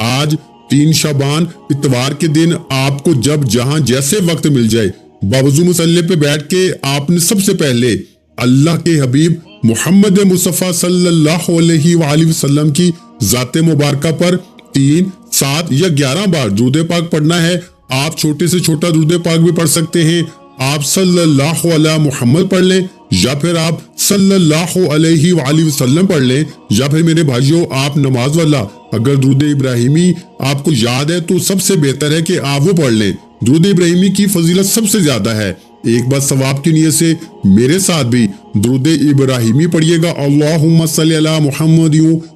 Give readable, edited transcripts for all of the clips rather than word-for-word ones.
آج 3 شعبان اتوار کے دن آپ کو جب جہاں جیسے وقت مل جائے باوضو مصلی پہ بیٹھ کے آپ نے سب سے پہلے اللہ کے حبیب محمد مصطفیٰ صلی اللہ علیہ وآلہ وسلم کی ذات مبارکہ پر 3، 7 یا 11 بار درود پاک پڑھنا ہے۔ آپ چھوٹے سے چھوٹا درود پاک بھی پڑھ سکتے ہیں۔ آپ صلی اللہ علیہ محمد پڑھ لیں یا پھر آپ صلی اللہ علیہ وآلہ وسلم پڑھ لیں، یا پھر میرے بھائیوں آپ نماز والا اگر درود ابراہیمی آپ کو یاد ہے تو سب سے بہتر ہے کہ آپ وہ پڑھ لیں۔ درود ابراہیمی کی فضیلت سب سے زیادہ ہے۔ ایک بار ثواب کی نیت سے میرے ساتھ بھی درود ابراہیمی پڑھیے گا۔ اللہم صلی علی محمد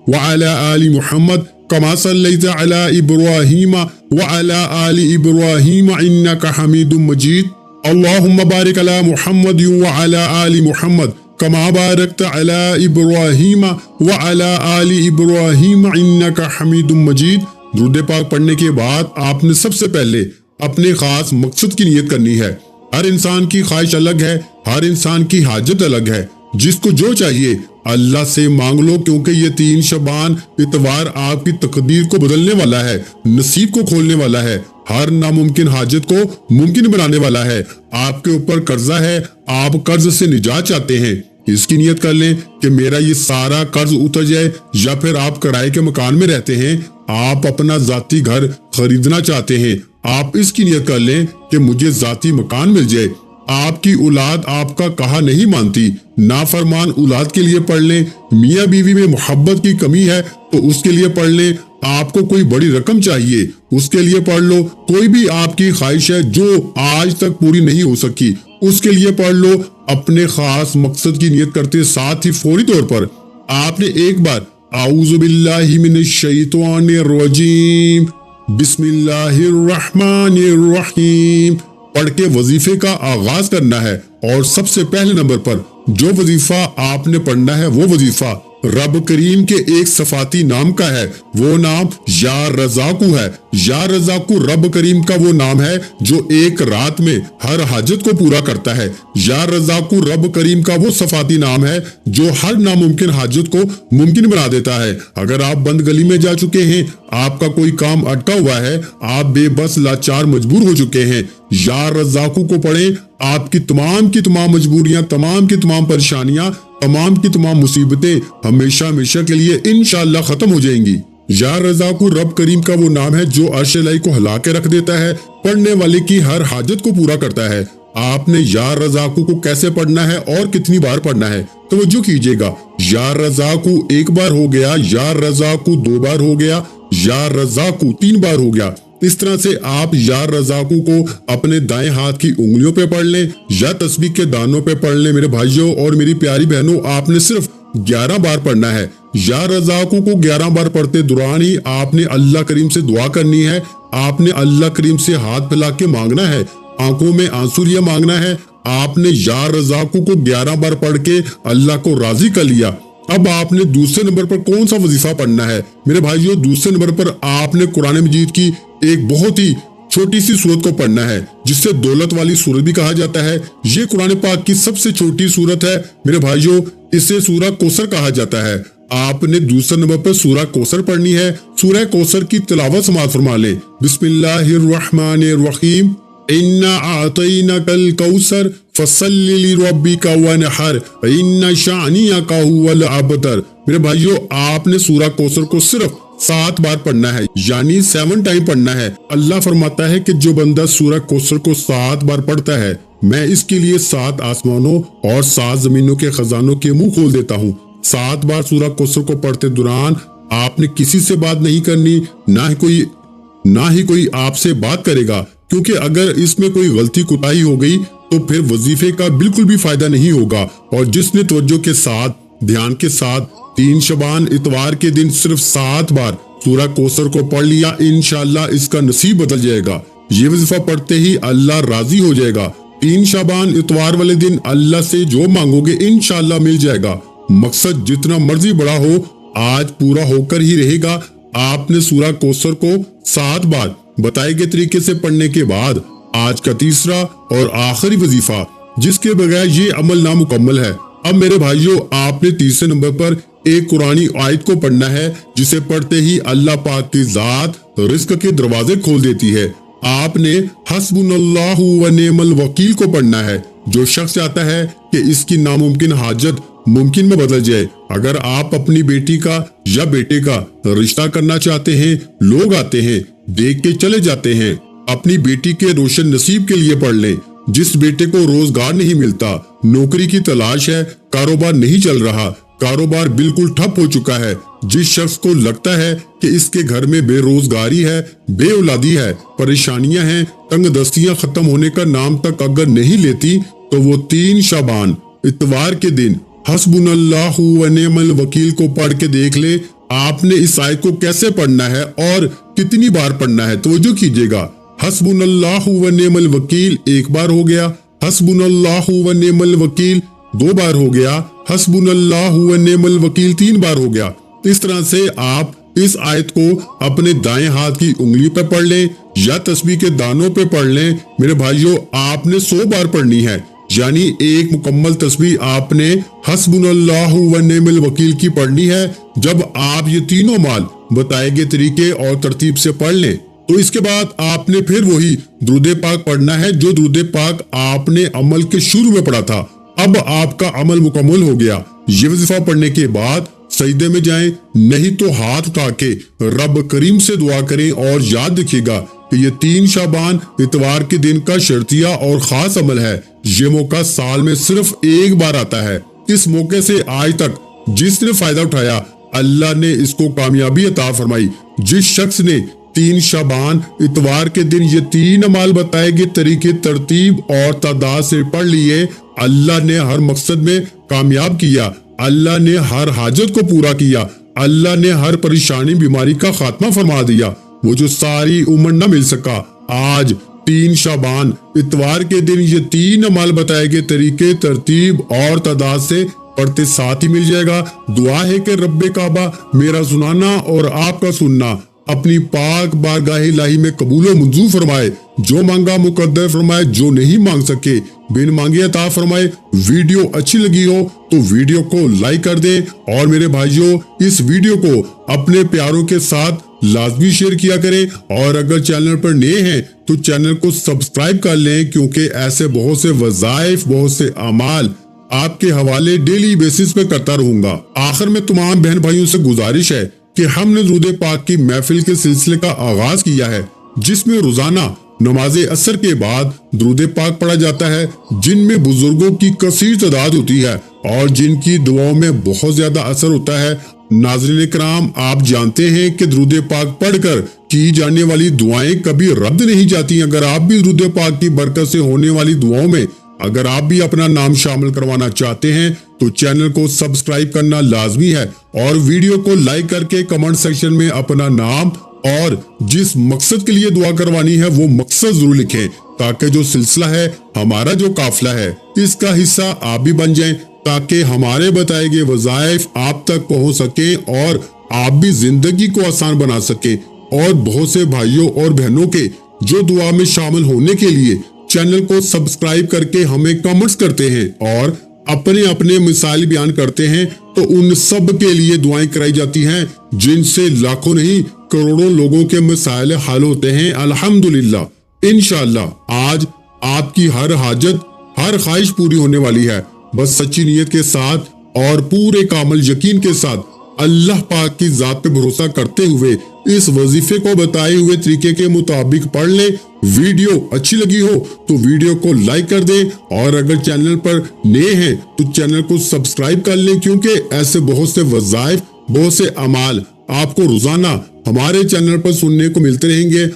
وعلی آل محمد کما صلیت علی ابراہیم وعلی آل ابراہیم انک حمید مجید۔ اللہم بارک علی محمد وعلی آل محمد کما بارکت علی ابراہیم وعلی آل ابراہیم انک حمید مجید۔ درود پاک پڑھنے کے بعد آپ نے سب سے پہلے اپنے خاص مقصد کی نیت کرنی ہے۔ ہر انسان کی خواہش الگ ہے، ہر انسان کی حاجت الگ ہے۔ جس کو جو چاہیے اللہ سے مانگ لو، کیونکہ یہ 3 شعبان اتوار آپ کی تقدیر کو بدلنے والا ہے، نصیب کو کھولنے والا ہے، ہر ناممکن حاجت کو ممکن بنانے والا ہے۔ آپ کے اوپر قرضہ ہے، آپ قرض سے نجات چاہتے ہیں، اس کی نیت کر لیں کہ میرا یہ سارا قرض اتر جائے۔ یا پھر آپ کرائے کے مکان میں رہتے ہیں، آپ اپنا ذاتی گھر خریدنا چاہتے ہیں، آپ اس کی نیت کر لیں کہ مجھے ذاتی مکان مل جائے۔ آپ کی اولاد آپ کا کہا نہیں مانتی، نافرمان اولاد کے لیے پڑھ لیں۔ میاں بیوی میں محبت کی کمی ہے تو اس کے لیے پڑھ لیں۔ آپ کو کوئی بڑی رقم چاہیے، اس کے لیے پڑھ لو۔ کوئی بھی آپ کی خواہش ہے جو آج تک پوری نہیں ہو سکی، اس کے لیے پڑھ لو۔ اپنے خاص مقصد کی نیت کرتے ساتھ ہی فوری طور پر آپ نے ایک بار اعوذ باللہ من الشیطان الرجیم بسم اللہ الرحمن الرحیم پڑھ کے وظیفے کا آغاز کرنا ہے۔ اور سب سے پہلے نمبر پر جو وظیفہ آپ نے پڑھنا ہے وہ وظیفہ رب کریم کے ایک صفاتی نام کا ہے، وہ نام یا رزاقو ہے۔ یا رزاقو رب کریم کا وہ نام ہے جو ایک رات میں ہر حاجت کو پورا کرتا ہے۔ یا رزاقو رب کریم کا وہ صفاتی نام ہے جو ہر ناممکن حاجت کو ممکن بنا دیتا ہے۔ اگر آپ بند گلی میں جا چکے ہیں، آپ کا کوئی کام اٹکا ہوا ہے، آپ بے بس لاچار مجبور ہو چکے ہیں، یا رزاقو کو پڑھیں، آپ کی تمام مجبوریاں، تمام کی تمام پریشانیاں، تمام کی تمام مصیبتیں ہمیشہ ہمیشہ کے لیے انشاءاللہ ختم ہو جائیں گی۔ یا رزاقو رب کریم کا وہ نام ہے جو عرش الہی کو ہلا کے رکھ دیتا ہے، پڑھنے والے کی ہر حاجت کو پورا کرتا ہے۔ آپ نے یا رزاقو کو کیسے پڑھنا ہے اور کتنی بار پڑھنا ہے توجہ کیجئے گا۔ یا رزاقو 1 بار ہو گیا، یا رزاقو 2 بار ہو گیا، یا رزاقو 3 بار ہو گیا۔ اس طرح سے آپ یا رزاقو کو اپنے دائیں ہاتھ کی انگلیوں پہ پڑھ لیں یا تسبیح کے دانوں پہ پڑھ لیں۔ میرے بھائیوں اور میری پیاری بہنوں، آپ نے صرف 11 بار پڑھنا ہے۔ یا رزاقو کو 11 بار پڑھتے دوران ہی آپ نے اللہ کریم سے دعا کرنی ہے، آپ نے اللہ کریم سے ہاتھ پھیلا کے مانگنا ہے، آنکھوں میں آنسو لیا مانگنا ہے۔ آپ نے یا رزاقو کو 11 بار پڑھ کے اللہ کو راضی کر لیا۔ اب آپ نے دوسرے نمبر پر کون سا وظیفہ پڑھنا ہے؟ میرے بھائیوں، دوسرے نمبر پر آپ نے قرآن مجید کی ایک بہت ہی چھوٹی سی سورت کو پڑھنا ہے جس سے دولت والی سورت بھی کہا جاتا ہے۔ یہ قرآن پاک کی سب سے چھوٹی سورت ہے میرے بھائیوں، اسے سورہ کوثر کہا جاتا ہے۔ آپ نے دوسرے نمبر پر سورہ کوثر پڑھنی ہے۔ سورہ کوثر کی تلاوت سماعت فرما لیں۔ بسم اللہ الرحمن الرحیم اِنَّا أَعْطَيْنَاكَ الْكَوْثَرَ فَصَلِّ لِرَبِّكَ وَانْحَرْ إِنَّ شَانِئَكَ هُوَ الْأَبْتَرُ۔ میرے بھائیوں، آپ نے سورہ کوثر کو صرف 7 بار پڑھنا ہے، یعنی 7 ٹائم پڑھنا ہے۔ اللہ فرماتا ہے کہ جو بندہ سورہ کوثر کو 7 بار پڑھتا ہے، میں اس کے لیے 7 آسمانوں اور 7 زمینوں کے خزانوں کے منہ کھول دیتا ہوں۔ 7 بار سورہ کوثر کو پڑھتے دوران آپ نے کسی سے بات نہیں کرنی، نہ ہی کوئی آپ سے بات کرے گا، کیونکہ اگر اس میں کوئی غلطی کوتاہی ہو گئی تو پھر وظیفے کا بالکل بھی فائدہ نہیں ہوگا۔ اور جس نے توجہ کے ساتھ، دھیان کے ساتھ 3 شعبان اتوار کے دن صرف 7 بار سورہ کوثر کو پڑھ لیا، انشاءاللہ اس کا نصیب بدل جائے گا۔ یہ وظیفہ پڑھتے ہی اللہ راضی ہو جائے گا۔ 3 شعبان اتوار والے دن اللہ سے جو مانگو گے انشاءاللہ مل جائے گا۔ مقصد جتنا مرضی بڑا ہو، آج پورا ہو کر ہی رہے گا۔ آپ نے سورہ کوثر کو 7 بار بتائے گئے طریقے سے پڑھنے کے بعد آج کا تیسرا اور آخری وظیفہ جس کے بغیر یہ عمل نامکمل ہے۔ اب میرے بھائیوں، آپ نے تیسرے نمبر پر ایک قرآنی آیت کو پڑھنا ہے جسے پڑھتے ہی اللہ پاک کی ذات رزق کے دروازے کھول دیتی ہے۔ آپ نے حسبنا اللہ و نعم الوکیل کو پڑھنا ہے۔ جو شخص چاہتا ہے کہ اس کی ناممکن حاجت ممکن میں بدل جائے، اگر آپ اپنی بیٹی کا یا بیٹے کا رشتہ کرنا چاہتے ہیں، لوگ آتے ہیں، دیکھ کے چلے جاتے ہیں، اپنی بیٹی کے روشن نصیب کے لیے پڑھ لیں۔ جس بیٹے کو روزگار نہیں ملتا، نوکری کی تلاش ہے، کاروبار نہیں چل رہا، کاروبار بالکل ٹھپ ہو چکا ہے، جس شخص کو لگتا ہے کہ اس کے گھر میں بے روزگاری ہے، بے اولادی ہے، پریشانیاں ہیں، تنگ دستیاں ختم ہونے کا نام تک اگر نہیں لیتی، تو وہ 3 شعبان اتوار کے دن حسبنا اللہ و نعم الوکیل کو پڑھ کے دیکھ لے۔ آپ نے اس آیت کو کیسے پڑھنا ہے اور کتنی بار پڑھنا ہے، توجہ کیجئے گا۔ حسبنا اللہ و نعم الوکیل 1 بار ہو گیا، حسبنا اللہ و نعم الوکیل 2 بار ہو گیا، حسبنا اللہ و نعم الوکیل 3 بار ہو گیا۔ اس طرح سے آپ اس آیت کو اپنے دائیں ہاتھ کی انگلی پہ پڑھ لیں یا تسبیح کے دانوں پہ پڑھ لیں۔ میرے بھائیوں، آپ نے 100 بار پڑھنی ہے، یعنی ایک مکمل تسبیح آپ نے حسبنا اللہ و نعم الوکیل کی پڑھنی ہے۔ جب آپ یہ تینوں مال بتائے گئے طریقے اور ترتیب سے پڑھ لیں تو اس کے بعد آپ نے پھر وہی درود پاک پڑھنا ہے جو درود پاک آپ نے عمل کے شروع میں پڑھا تھا۔ اب آپ کا عمل مکمل ہو گیا۔ یہ وظیفہ پڑھنے کے بعد سجدے میں جائیں، نہیں تو ہاتھ اٹھا کے رب کریم سے دعا کریں اور یاد رکھیے گا کہ یہ 3 شعبان اتوار کے دن کا شرطیہ اور خاص عمل ہے۔ یہ موقع سال میں صرف 1 بار آتا ہے۔ اس موقع سے آج تک جس نے فائدہ اٹھایا، اللہ نے اس کو کامیابی عطا فرمائی۔ جس شخص نے 3 شعبان اتوار کے دن یہ 3 اعمال بتائے گئے طریقے ترتیب اور تعداد سے پڑھ لیے، اللہ نے ہر مقصد میں کامیاب کیا، اللہ نے ہر حاجت کو پورا کیا، اللہ نے ہر پریشانی بیماری کا خاتمہ فرما دیا۔ وہ جو ساری عمر نہ مل سکا، آج 3 شعبان اتوار کے دن یہ 3 اعمال بتائے گئے طریقے ترتیب اور تعداد سے پڑھتے ساتھ ہی مل جائے گا۔ دعا ہے کہ رب کعبہ میرا سنانا اور آپ کا سننا اپنی پاک بارگاہ الہی میں قبول و منظور فرمائے۔ جو مانگا مقدر فرمائے، جو نہیں مانگ سکے بن مانگے عطا فرمائے۔ ویڈیو اچھی لگی ہو تو ویڈیو کو لائک کر دیں، اور میرے بھائیوں اس ویڈیو کو اپنے پیاروں کے ساتھ لازمی شیئر کیا کریں، اور اگر چینل پر نئے ہیں تو چینل کو سبسکرائب کر لیں، کیونکہ ایسے بہت سے وظائف، بہت سے اعمال آپ کے حوالے ڈیلی بیسس پہ کرتا رہوں گا۔ آخر میں تمام بہن بھائیوں سے گزارش ہے کہ ہم نے درود پاک کی محفل کے سلسلے کا آغاز کیا ہے، جس میں روزانہ نماز عصر کے بعد درود پاک پڑھا جاتا ہے، جن میں بزرگوں کی کثیر تعداد ہوتی ہے اور جن کی دعاؤں میں بہت زیادہ اثر ہوتا ہے۔ ناظرین کرام، آپ جانتے ہیں کہ درود پاک پڑھ کر کی جانے والی دعائیں کبھی رد نہیں جاتی۔ اگر آپ بھی درود پاک کی برکت سے ہونے والی دعاؤں میں اگر آپ بھی اپنا نام شامل کروانا چاہتے ہیں تو چینل کو سبسکرائب کرنا لازمی ہے، اور ویڈیو کو لائک کر کے کمنٹ سیکشن میں اپنا نام اور جس مقصد کے لیے دعا کروانی ہے وہ مقصد ضرور لکھیں، تاکہ جو سلسلہ ہے، ہمارا جو قافلہ ہے، اس کا حصہ آپ بھی بن جائیں، تاکہ ہمارے بتائے گئے وظائف آپ تک پہنچ سکیں اور آپ بھی زندگی کو آسان بنا سکیں۔ اور بہت سے بھائیوں اور بہنوں کے جو دعا میں شامل ہونے کے لیے چینل کو سبسکرائب کر کے ہمیں کمنٹس کرتے ہیں اور اپنے اپنے مسائل بیان کرتے ہیں، تو ان سب کے لیے دعائیں کرائی جاتی ہیں، جن سے لاکھوں نہیں کروڑوں لوگوں کے مسائل حل ہوتے ہیں الحمدللہ۔ انشاءاللہ آج آپ کی ہر حاجت، ہر خواہش پوری ہونے والی ہے، بس سچی نیت کے ساتھ اور پورے کامل یقین کے ساتھ اللہ پاک کی ذات پہ بھروسہ کرتے ہوئے اس وظیفے کو بتائے ہوئے طریقے کے مطابق پڑھ لیں۔ ویڈیو اچھی لگی ہو تو ویڈیو کو لائک کر دیں، اور اگر چینل پر نئے ہیں تو چینل کو سبسکرائب کر لیں، کیونکہ ایسے بہت سے وظائف، بہت سے اعمال آپ کو روزانہ ہمارے چینل پر سننے کو ملتے رہیں گے۔